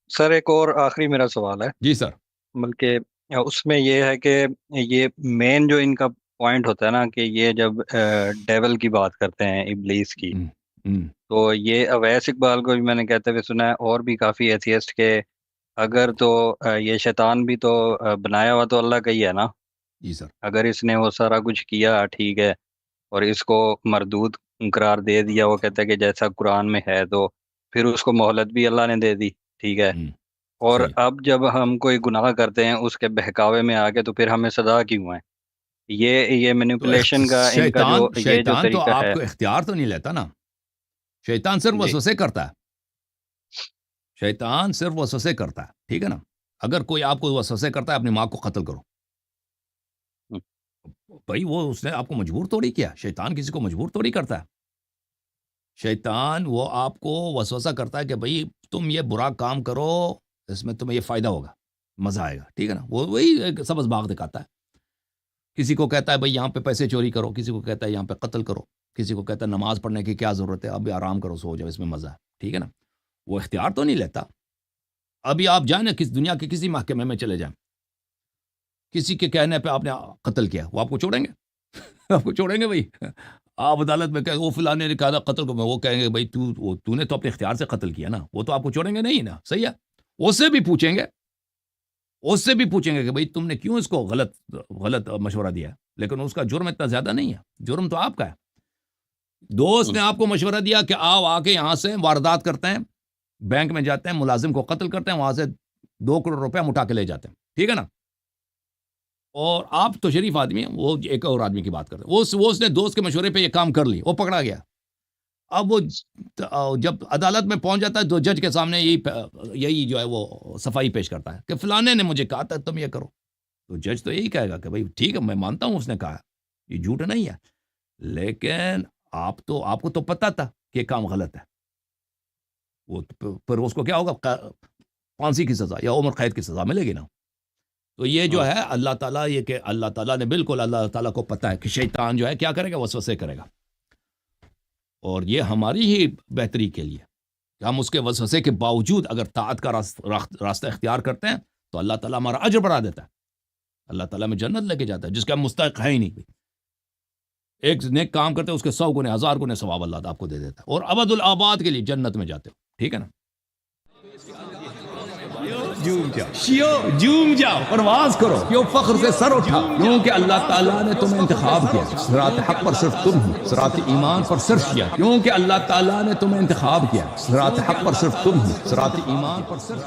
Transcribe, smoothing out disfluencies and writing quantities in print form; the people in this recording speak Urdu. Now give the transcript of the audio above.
سر ایک اور آخری میرا سوال ہے، جی سر۔ بلکہ اس میں یہ ہے کہ یہ مین جو ان کا پوائنٹ ہوتا ہے نا، کہ یہ جب ڈیول کی بات کرتے ہیں، ابلیس کی، ہم، ہم، تو یہ اویس اقبال کو بھی میں نے کہتے ہوئے سنا ہے، اور بھی کافی ایتھیسٹ کے اگر تو یہ شیطان بھی تو بنایا ہوا تو اللہ کا ہی ہے نا، جی سر۔ اگر اس نے وہ سارا کچھ کیا ٹھیک ہے، اور اس کو مردود قرار دے دیا، وہ کہتا ہے کہ جیسا قرآن میں ہے، تو پھر اس کو مہلت بھی اللہ نے دے دی، ٹھیک ہے، ہم، اور صحیح۔ اب جب ہم کوئی گناہ کرتے ہیں اس کے بہکاوے میں آ کے، تو پھر ہمیں سزا کیوں ہے؟ یہ تو مینیپولیشن کا ان کا شیطان جو یہ جو شیطان تو طریقہ آپ ہے۔ کو اختیار تو نہیں لیتا نا، شیطان صرف جی وسوسے کرتا ہے، شیطان صرف وسوسے کرتا ہے، ٹھیک ہے نا؟ اگر کوئی آپ کو وسوسے کرتا ہے اپنی ماں کو قتل کرو، بھائی وہ اس نے آپ کو مجبور تھوڑی کیا، شیطان کسی کو مجبور تھوڑی کرتا ہے، شیطان وہ آپ کو وسوسہ کرتا ہے کہ بھائی تم یہ برا کام کرو، اس میں تمہیں یہ فائدہ ہوگا، مزہ آئے گا، ٹھیک ہے نا؟ وہ وہی ایک سبز باغ دکھاتا ہے، کسی کو کہتا ہے بھائی یہاں پہ پیسے چوری کرو، کسی کو کہتا ہے یہاں پہ قتل کرو، کسی کو کہتا ہے نماز پڑھنے کی کیا ضرورت ہے، ابھی آرام کرو، سو جاؤ، اس میں مزہ ہے، ٹھیک ہے نا؟ وہ اختیار تو نہیں لیتا۔ ابھی آپ جائیں نا کس دنیا کے کسی محکمے میں چلے جائیں، کسی کے کہنے پہ آپ نے قتل کیا، وہ آپ کو چھوڑیں گے؟ آپ کو چھوڑیں گے بھائی؟ آپ عدالت میں کہ وہ فلاں نے کہا تھا قتل کو، میں وہ کہیں گے بھائی تو نے تو اپنے اختیار سے قتل کیا نا، وہ تو آپ کو چھوڑیں گے نہیں نا، صحیح ہے؟ اس سے بھی پوچھیں گے، اس سے بھی پوچھیں گے کہ بھائی تم نے کیوں اس کو غلط مشورہ دیا ہے، لیکن اس کا جرم اتنا زیادہ نہیں ہے، جرم تو آپ کا ہے۔ دوست نے آپ کو مشورہ دیا کہ آؤ آ کے یہاں سے واردات کرتے ہیں، بینک میں جاتے ہیں، ملازم کو قتل کرتے ہیں، وہاں سے 2 کروڑ روپیہ اٹھا کے لے جاتے ہیں، ٹھیک ہے نا؟ اور آپ تو شریف آدمی ہیں، وہ ایک اور آدمی کی بات کرتے ہیں، وہ اس نے دوست کے مشورے پہ یہ کام کر لی، وہ پکڑا گیا۔ اب وہ جب عدالت میں پہنچ جاتا ہے تو جج کے سامنے یہی جو ہے وہ صفائی پیش کرتا ہے کہ فلانے نے مجھے کہا تھا تم یہ کرو، تو جج تو یہی کہے گا کہ بھائی ٹھیک ہے میں مانتا ہوں اس نے کہا، یہ جھوٹ نہیں ہے، لیکن آپ کو تو پتا تھا کہ یہ کام غلط ہے، وہ پھر اس کو کیا ہوگا؟ پھانسی کی سزا یا عمر قید کی سزا ملے گی نا۔ تو یہ جو ہے اللہ تعالیٰ، یہ کہ اللہ تعالیٰ نے بالکل، اللہ تعالیٰ کو پتا ہے کہ شیطان جو ہے کیا کرے گا، وسوسے کرے گا، اور یہ ہماری ہی بہتری کے لیے کہ ہم اس کے وسوسے کے باوجود اگر طاعت کا راستہ اختیار کرتے ہیں تو اللہ تعالیٰ ہمارا اجر بڑھا دیتا ہے، اللہ تعالیٰ میں جنت لے کے جاتا ہے جس کا ہم مستحق ہے ہی نہیں۔ ایک نیک کام کرتے اس کے 100 گنے 1000 گنے ثواب اللہ آپ کو دے دیتا ہے، اور ابد الآباد کے لیے جنت میں جاتے ہو، ٹھیک ہے نا؟ جھوم جاؤ، پرواز کرو، کیوں فخر سے سر اٹھا، کیونکہ اللہ تعالیٰ نے تمہیں انتخاب کیا، صراط حق پر صرف تم ہو، صراط ایمان پر صرف کیا، کیونکہ اللہ تعالیٰ نے تمہیں انتخاب کیا، صراط حق پر صرف تم ہو، صراط ایمان پر صرف